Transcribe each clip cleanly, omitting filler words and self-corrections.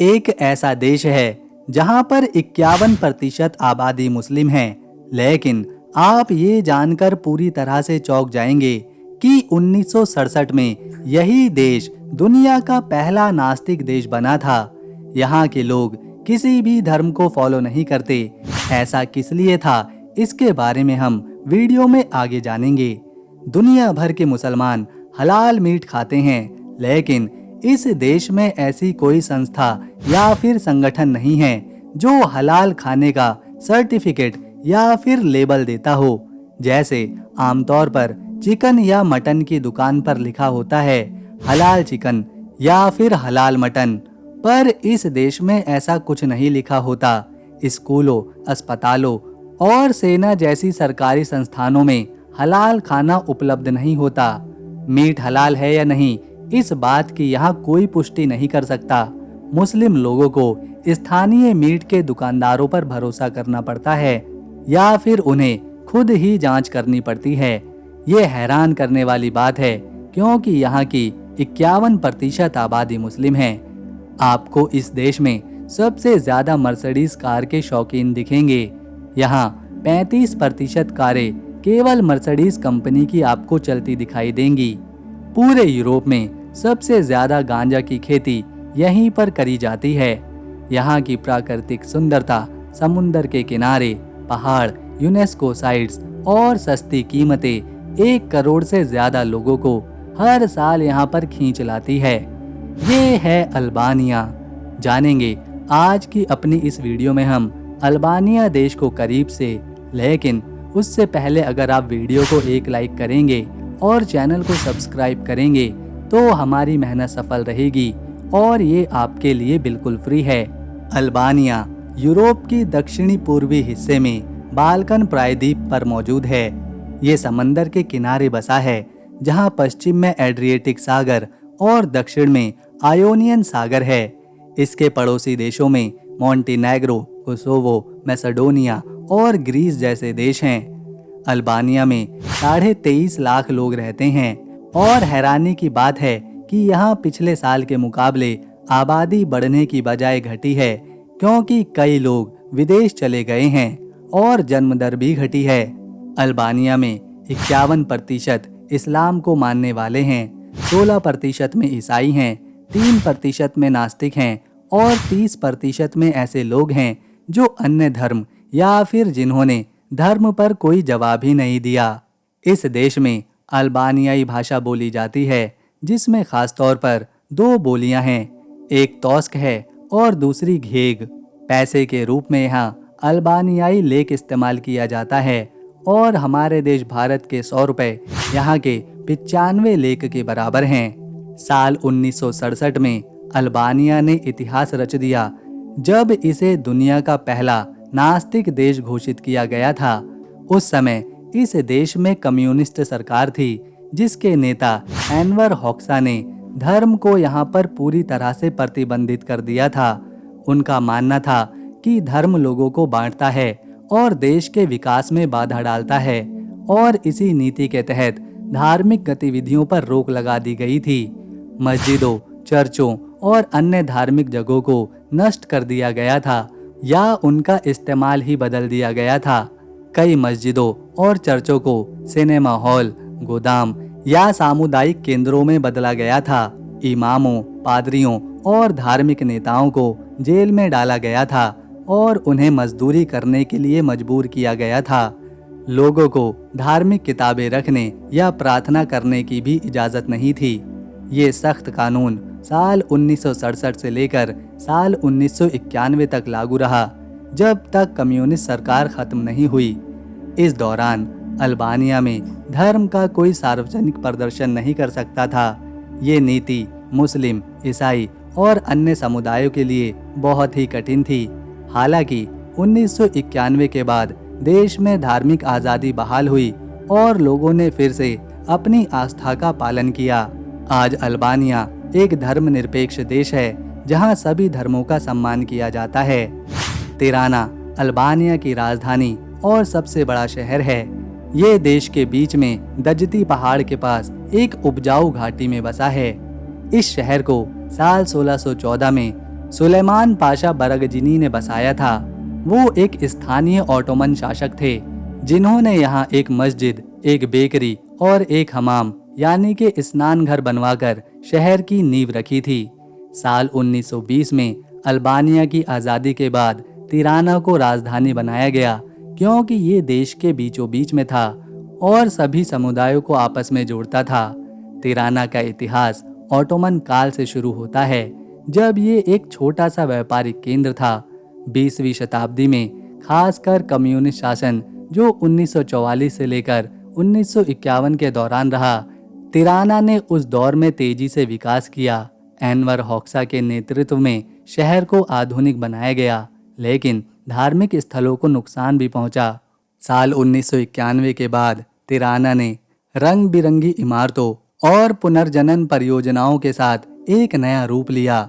एक ऐसा देश है जहां पर 51% आबादी मुस्लिम है, लेकिन आप ये जानकर पूरी तरह से चौंक जाएंगे कि 1967 में यही देश दुनिया का पहला नास्तिक देश बना था। यहाँ के लोग किसी भी धर्म को फॉलो नहीं करते। ऐसा किस लिए था, इसके बारे में हम वीडियो में आगे जानेंगे। दुनिया भर के मुसलमान हलाल मीट खाते हैं, लेकिन इस देश में ऐसी कोई संस्था या फिर संगठन नहीं है जो हलाल खाने का सर्टिफिकेट या फिर लेबल देता हो। जैसे आमतौर पर चिकन या मटन की दुकान पर लिखा होता है हलाल चिकन या फिर हलाल मटन, पर इस देश में ऐसा कुछ नहीं लिखा होता। स्कूलों, अस्पतालों और सेना जैसी सरकारी संस्थानों में हलाल खाना उपलब्ध नहीं होता। मीट हलाल है या नहीं, इस बात की यहाँ कोई पुष्टि नहीं कर सकता। मुस्लिम लोगों को स्थानीय मीट के दुकानदारों पर भरोसा करना पड़ता है या फिर उन्हें खुद ही जांच करनी पड़ती है। ये हैरान करने वाली बात है, क्योंकि यहाँ की 51% आबादी मुस्लिम है। आपको इस देश में सबसे ज्यादा मर्सिडीज कार के शौकीन दिखेंगे। यहाँ 35% कारें केवल मर्सिडीज कंपनी की आपको चलती दिखाई देंगी। पूरे यूरोप में सबसे ज्यादा गांजा की खेती यहीं पर करी जाती है। यहाँ की प्राकृतिक सुंदरता, समुंदर के किनारे, पहाड़, यूनेस्को साइट्स और सस्ती कीमतें 1 करोड़ से ज्यादा लोगों को हर साल यहाँ पर खींच लाती है। ये है अल्बानिया। जानेंगे आज की अपनी इस वीडियो में हम अल्बानिया देश को करीब से, लेकिन उससे पहले अगर आप वीडियो को एक लाइक करेंगे और चैनल को सब्सक्राइब करेंगे तो हमारी मेहनत सफल रहेगी और ये आपके लिए बिल्कुल फ्री है। अल्बानिया यूरोप की दक्षिणी पूर्वी हिस्से में बाल्कन प्रायद्वीप पर मौजूद है। ये समंदर के किनारे बसा है, जहाँ पश्चिम में एड्रिएटिक सागर और दक्षिण में आयोनियन सागर है। इसके पड़ोसी देशों में मोंटेनेग्रो, कोसोवो, मैसेडोनिया और ग्रीस जैसे देश हैं। अल्बानिया में 23.5 लाख लोग रहते हैं और हैरानी की बात है कि यहाँ पिछले साल के मुकाबले आबादी बढ़ने की बजाय घटी है, क्योंकि कई लोग विदेश चले गए हैं और जन्म दर भी घटी है। अल्बानिया में 51% इस्लाम को मानने वाले हैं, 16% में ईसाई हैं, 3% में नास्तिक हैं और 30% में ऐसे लोग हैं जो अन्य धर्म या फिर जिन्होंने धर्म पर कोई जवाब ही नहीं दिया। इस देश में अल्बानियाई भाषा बोली जाती है, जिसमें खास तौर पर 2 बोलियां हैं, एक तौस्क है और दूसरी घेग। पैसे के रूप में यहाँ अल्बानियाई लेक इस्तेमाल किया जाता है और हमारे देश भारत के 100 रुपए यहाँ के 95 लेक के बराबर हैं। साल 1967 में अल्बानिया ने इतिहास रच दिया जब इसे दुनिया का पहला नास्तिक देश घोषित किया गया था। उस समय इस देश में कम्युनिस्ट सरकार थी, जिसके नेता एनवर होक्सा ने धर्म को यहाँ पर पूरी तरह से प्रतिबंधित कर दिया था। उनका मानना था कि धर्म लोगों को बांटता है और देश के विकास में बाधा डालता है, और इसी नीति के तहत धार्मिक गतिविधियों पर रोक लगा दी गई थी। मस्जिदों, चर्चों और अन्य धार्मिक जगहों को नष्ट कर दिया गया था या उनका इस्तेमाल ही बदल दिया गया था। कई मस्जिदों और चर्चों को सिनेमा हॉल, गोदाम या सामुदायिक केंद्रों में बदला गया था। इमामों, पादरियों और धार्मिक नेताओं को जेल में डाला गया था और उन्हें मजदूरी करने के लिए मजबूर किया गया था। लोगों को धार्मिक किताबें रखने या प्रार्थना करने की भी इजाजत नहीं थी। ये सख्त कानून साल 1967 से लेकर साल 1991 तक लागू रहा, जब तक कम्युनिस्ट सरकार खत्म नहीं हुई। इस दौरान अल्बानिया में धर्म का कोई सार्वजनिक प्रदर्शन नहीं कर सकता था। ये नीति मुस्लिम, ईसाई और अन्य समुदायों के लिए बहुत ही कठिन थी। हालांकि 1991 के बाद देश में धार्मिक आज़ादी बहाल हुई और लोगों ने फिर से अपनी आस्था का पालन किया। आज अल्बानिया एक धर्मनिरपेक्ष देश है, जहां सभी धर्मों का सम्मान किया जाता है। तिराना अल्बानिया की राजधानी और सबसे बड़ा शहर है। ये देश के बीच में दजती पहाड़ के पास एक उपजाऊ घाटी में बसा है। इस शहर को साल 1614 में सुलेमान पाशा बरगजिनी ने बसाया था। वो एक स्थानीय ओटोमन शासक थे जिन्होंने यहाँ एक मस्जिद, एक बेकरी और एक हमाम यानी कि स्नान घर बनवाकर शहर की नींव रखी थी। साल 1920 में अल्बानिया की आज़ादी के बाद तिराना को राजधानी बनाया गया क्योंकि ये देश के बीचों बीच में था और सभी समुदायों को आपस में जोड़ता था। तिराना का इतिहास ओटोमन काल से शुरू होता है, जब ये एक छोटा सा व्यापारिक केंद्र था। 20वीं शताब्दी में खासकर कम्युनिस्ट शासन जो 1944 से लेकर 1951 के दौरान रहा, तिराना ने उस दौर में तेजी से विकास किया। एनवर होक्सा के नेतृत्व में शहर को आधुनिक बनाया गया, लेकिन धार्मिक स्थलों को नुकसान भी पहुंचा। साल 1991 के बाद तिराना ने रंग बिरंगी इमारतों और पुनर्जनन परियोजनाओं के साथ एक नया रूप लिया।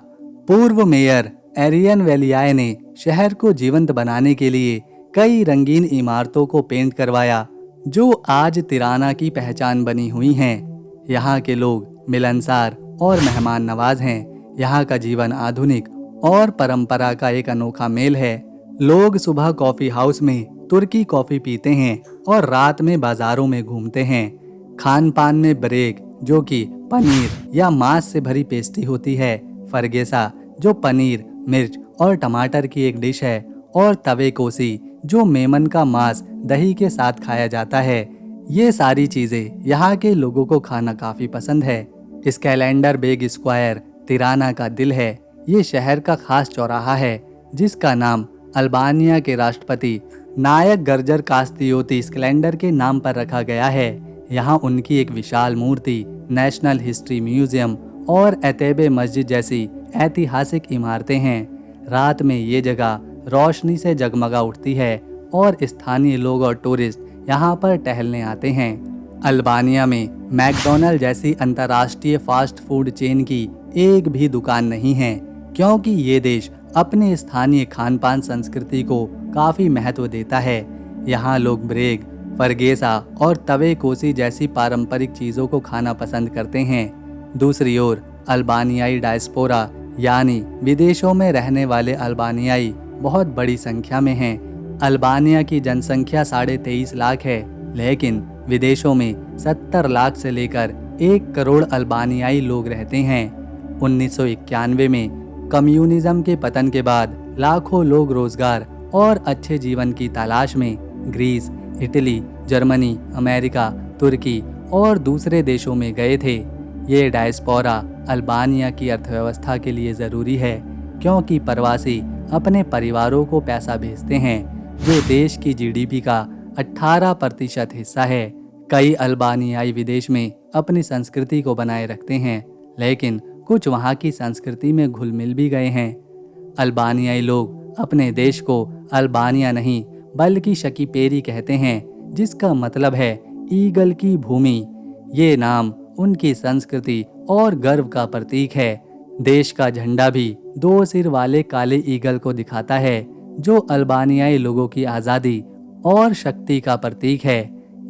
पूर्व मेयर एरियन वेलियाय ने शहर को जीवंत बनाने के लिए कई रंगीन इमारतों को पेंट करवाया, जो आज तिराना की पहचान बनी हुई हैं। यहाँ के लोग मिलनसार और मेहमान नवाज हैं। यहाँ का जीवन आधुनिक और परंपरा का एक अनोखा मेल है। लोग सुबह कॉफी हाउस में तुर्की कॉफी पीते हैं और रात में बाजारों में घूमते हैं। खान पान में ब्रेक, जो कि पनीर या मांस से भरी पेस्ट्री होती है, फरगेसा जो पनीर, मिर्च और टमाटर की एक डिश है, और तवे कोसी जो मेमन का मांस दही के साथ खाया जाता है। ये सारी चीजें यहाँ के लोगों को खाना काफी पसंद है। स्कैलेंडर बेग स्क्वायर तिराना का दिल है। ये शहर का खास चौराहा है जिसका नाम अल्बानिया के राष्ट्रपति नायक गर्जर कास्तियोती स्कैलेंडर के नाम पर रखा गया है। यहाँ उनकी एक विशाल मूर्ति, नेशनल हिस्ट्री म्यूजियम और एतेबे मस्जिद जैसी ऐतिहासिक इमारतें हैं। रात में ये जगह रोशनी से जगमगा उठती है और स्थानीय लोग और टूरिस्ट यहाँ पर टहलने आते हैं। अल्बानिया में मैकडॉनल्ड जैसी अंतर्राष्ट्रीय फास्ट फूड चेन की एक भी दुकान नहीं है, क्योंकि ये देश अपने स्थानीय खान पान संस्कृति को काफी महत्व देता है। यहाँ लोग ब्रेक, फरगेसा और तवे कोसी जैसी पारंपरिक चीज़ों को खाना पसंद करते हैं। दूसरी ओर अल्बानियाई डायस्पोरा यानी विदेशों में रहने वाले अल्बानियाई बहुत बड़ी संख्या में हैं। अल्बानिया की जनसंख्या 23.5 लाख है, लेकिन विदेशों में 70 लाख से लेकर 1 करोड़ अल्बानियाई लोग रहते हैं। 1991 में कम्युनिज्म के पतन के बाद लाखों लोग रोजगार और अच्छे जीवन की तलाश में ग्रीस, इटली, जर्मनी, अमेरिका, तुर्की और दूसरे देशों में गए थे। ये डायस्पोरा अल्बानिया की अर्थव्यवस्था के लिए ज़रूरी है, क्योंकि प्रवासी अपने परिवारों को पैसा भेजते हैं, जो देश की जीडीपी का 18% हिस्सा है। कई अल्बानियाई विदेश में अपनी संस्कृति को बनाए रखते हैं, लेकिन कुछ वहाँ की संस्कृति में घुल मिल भी गए हैं। अल्बानियाई लोग अपने देश को अल्बानिया नहीं बल्कि शकीपेरी कहते हैं, जिसका मतलब है ईगल की भूमि। ये नाम उनकी संस्कृति और गर्व का प्रतीक है। देश का झंडा भी 2 सिर वाले काले ईगल को दिखाता है, जो अल्बानियाई लोगों की आज़ादी और शक्ति का प्रतीक है।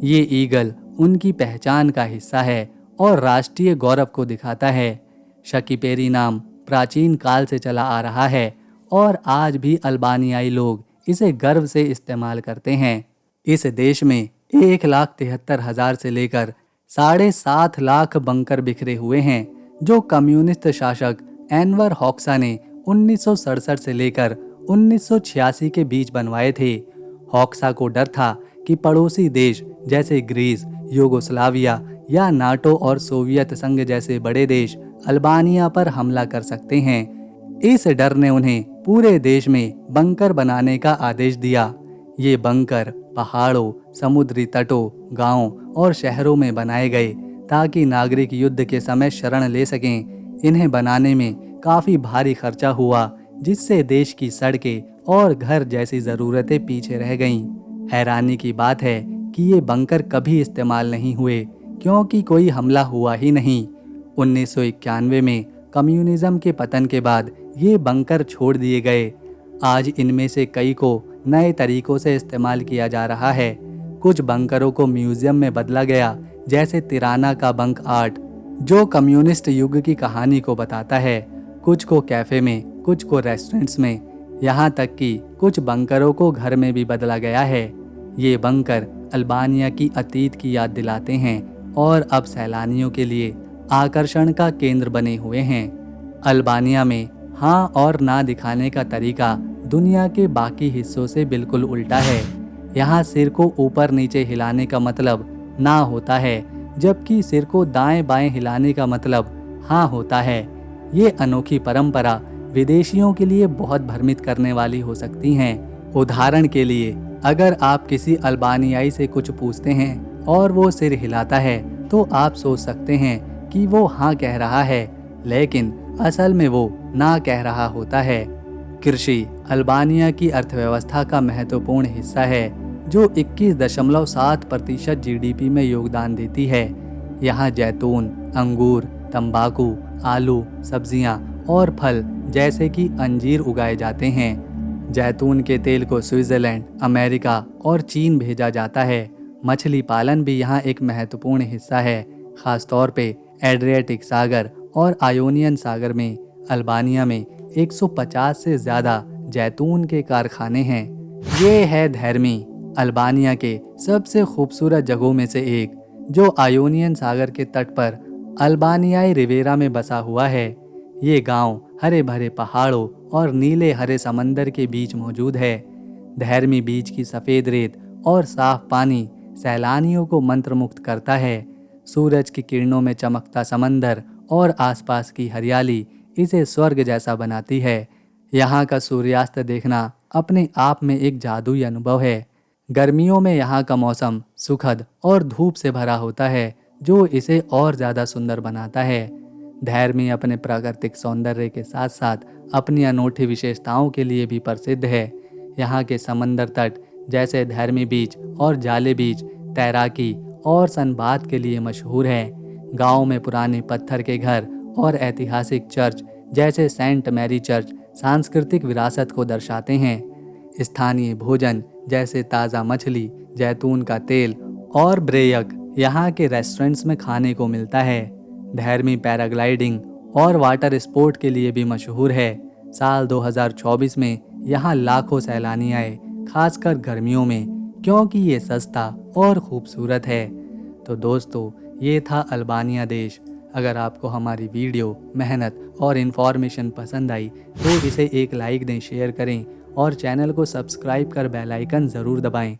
ये ईगल उनकी पहचान का हिस्सा है और राष्ट्रीय गौरव को दिखाता है। शकीपेरी नाम प्राचीन काल से चला आ रहा है और आज भी अल्बानियाई लोग इसे गर्व से इस्तेमाल करते हैं। इस देश में 1,73,000 से लेकर 7.5 लाख बंकर बिखरे हुए हैं, जो कम्युनिस्ट शासक एनवर होक्सा ने 1967 से लेकर 1986 के बीच बनवाए थे। होक्सा को डर था कि पड़ोसी देश जैसे ग्रीस, यूगोस्लाविया या नाटो और सोवियत संघ जैसे बड़े देश अल्बानिया पर हमला कर सकते हैं। इस डर ने उन्हें पूरे देश में बंकर बनाने का आदेश दिया। ये बंकर पहाड़ों, समुद्री तटों, गांवों और शहरों में बनाए गए ताकि नागरिक युद्ध के समय शरण ले सकें। इन्हें बनाने में काफ़ी भारी खर्चा हुआ, जिससे देश की सड़कें और घर जैसी ज़रूरतें पीछे रह गईं। हैरानी की बात है कि ये बंकर कभी इस्तेमाल नहीं हुए, क्योंकि कोई हमला हुआ ही नहीं। 1991 में कम्युनिज्म के पतन के बाद ये बंकर छोड़ दिए गए। आज इनमें से कई को नए तरीकों से इस्तेमाल किया जा रहा है। कुछ बंकरों को म्यूजियम में बदला गया, जैसे तिराना का बंक आर्ट, जो कम्युनिस्ट युग की कहानी को बताता है। कुछ को कैफे में कुछ को रेस्टोरेंट्स में, यहाँ तक कि कुछ बंकरों को घर में भी बदला गया है। ये बंकर अल्बानिया की अतीत की याद दिलाते हैं और अब सैलानियों के लिए आकर्षण का केंद्र बने हुए हैं। अल्बानिया में हाँ और ना दिखाने का तरीका दुनिया के बाकी हिस्सों से बिल्कुल उल्टा है। यहाँ सिर को ऊपर नीचे हिलाने का मतलब ना होता है, जबकि सिर को दाएं बाएं हिलाने का मतलब हाँ होता है। ये अनोखी परंपरा विदेशियों के लिए बहुत भ्रमित करने वाली हो सकती हैं। उदाहरण के लिए, अगर आप किसी अल्बानियाई से कुछ पूछते हैं और वो सिर हिलाता है तो आप सोच सकते हैं कि वो हाँ कह रहा है, लेकिन असल में वो ना कह रहा होता है। कृषि अल्बानिया की अर्थव्यवस्था का महत्वपूर्ण हिस्सा है, जो 21.7% जीडीपी में योगदान देती है। यहाँ जैतून, अंगूर, तंबाकू, आलू, सब्जियाँ और फल जैसे कि अंजीर उगाए जाते हैं। जैतून के तेल को स्विट्जरलैंड, अमेरिका और चीन भेजा जाता है। मछली पालन भी यहाँ एक महत्वपूर्ण हिस्सा है, खासतौर पे एड्रियाटिक सागर और आयोनियन सागर में। अल्बानिया में 150 से ज़्यादा जैतून के कारखाने हैं। ये है धैर्मी, अल्बानिया के सबसे खूबसूरत जगहों में से एक, जो आयोनियन सागर के तट पर अल्बानियाई रिवेरा में बसा हुआ है। ये गांव हरे भरे पहाड़ों और नीले हरे समंदर के बीच मौजूद है। धैर्मी बीच की सफ़ेद रेत और साफ पानी सैलानियों को मंत्रमुग्ध करता है। सूरज की किरणों में चमकता समंदर और आसपास की हरियाली इसे स्वर्ग जैसा बनाती है। यहाँ का सूर्यास्त देखना अपने आप में एक जादुई अनुभव है। गर्मियों में यहाँ का मौसम सुखद और धूप से भरा होता है, जो इसे और ज़्यादा सुंदर बनाता है। धैर्मी अपने प्राकृतिक सौंदर्य के साथ साथ अपनी अनूठी विशेषताओं के लिए भी प्रसिद्ध है। यहाँ के समंदर तट जैसे धैर्मी बीच और जाले बीच तैराकी और सनबात के लिए मशहूर है। गांव में पुराने पत्थर के घर और ऐतिहासिक चर्च जैसे सेंट मैरी चर्च सांस्कृतिक विरासत को दर्शाते हैं। स्थानीय भोजन जैसे ताज़ा मछली, जैतून का तेल और ब्रेयक यहाँ के रेस्टोरेंट्स में खाने को मिलता है। धैर्मी पैराग्लाइडिंग और वाटर स्पोर्ट के लिए भी मशहूर है। साल 2024 में यहाँ लाखों सैलानी आए, खासकर गर्मियों में, क्योंकि ये सस्ता और खूबसूरत है। तो दोस्तों, ये था अल्बानिया देश। अगर आपको हमारी वीडियो, मेहनत और इन्फॉर्मेशन पसंद आई तो इसे एक लाइक दें, शेयर करें और चैनल को सब्सक्राइब कर बेल आइकन ज़रूर दबाएं